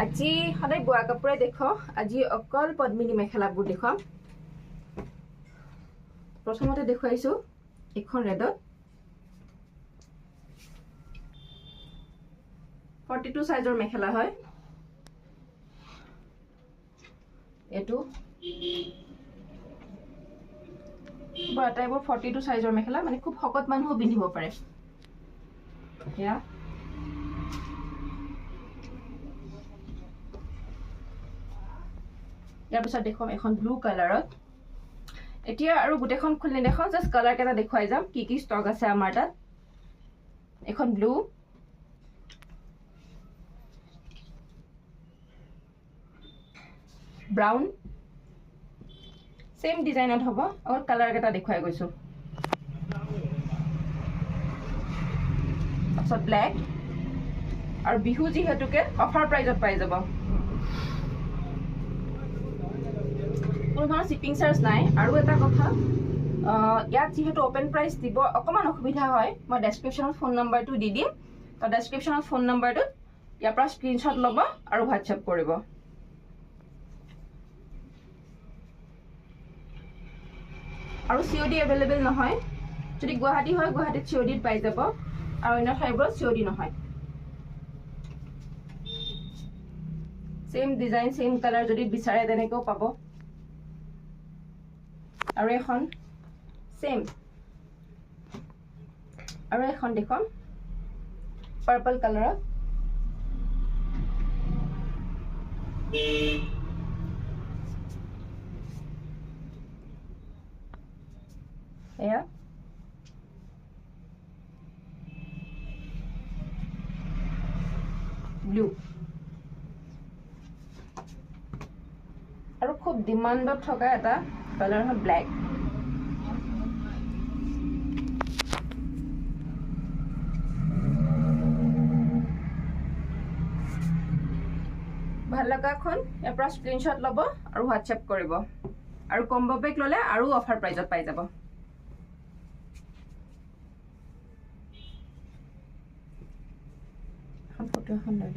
আজি সদায় বোৱা কাপোৰে দেখো আজি অকল পদ্মিনী মেখেলাবোৰ দেখুৱাম প্ৰথমতে দেখুৱাইছো এখন ৰেডত 42 সাইজৰ মেখেলা হয় এটো বড় টাইপৰ 42 সাইজৰ মেখেলা মানে খুব শকত মানুহ পিন্ধিব পাৰে ইয়া ইয়াৰ পিছত দেখুৱাম এখন ব্লু কালাৰত এতিয়া আৰু গুটেখন খুলি দেখো জাস্ট কালাৰ কেটা দেখুৱাই যাম কি ষ্টক আছে আমাৰ তাত এখন ব্লু ব্ৰাউন সেম ডিজাইনত হ'ব আৰু কালাৰ কেটা দেখুৱাই গৈছো সব ব্ল্যাক আৰু বিহু যিহেতুকে অফাৰ প্ৰাইজত পাই যাব কোনো শিপিং চাৰ্জ নাই আৰু এটা কথা ইয়াত যেহেতু ওপেন প্ৰাইস দিব অকমান অসুবিধা হয় মই ডেসক্ৰিপশনত ফোন নাম্বাৰটো দি দিম তো ডেসক্ৰিপশনত ফোন নাম্বাৰটো ইয়াৰ পৰা স্ক্ৰিনশ্বট ল'ব আৰু WhatsApp কৰিব আৰু COD अवेलेबल নহয় যদি গুৱাহাটী হয় গুৱাহাটীত COD পাই যাব আৰু অন্য ঠাইবোৰত COD নহয় সেম ডিজাইন সেম কালাৰ যদি বিচাৰে তেনেকৈ পাব আৰু এখন সেম আৰু এখন দেখুন পাৰ্পল কালাৰ এয়া ব্লু আৰু খুব ডিমান্ডত থকা এটা কালাৰ হয় ব্ল্যাক ভাল লাগাখন ইয়াৰ পৰা স্ক্ৰিনশ্বট ল'ব আৰু WhatsApp কৰিব আৰু কম্বো পেক ললে আৰু অফাৰ প্ৰাইজত পাই যাব ফটো এখন লৈ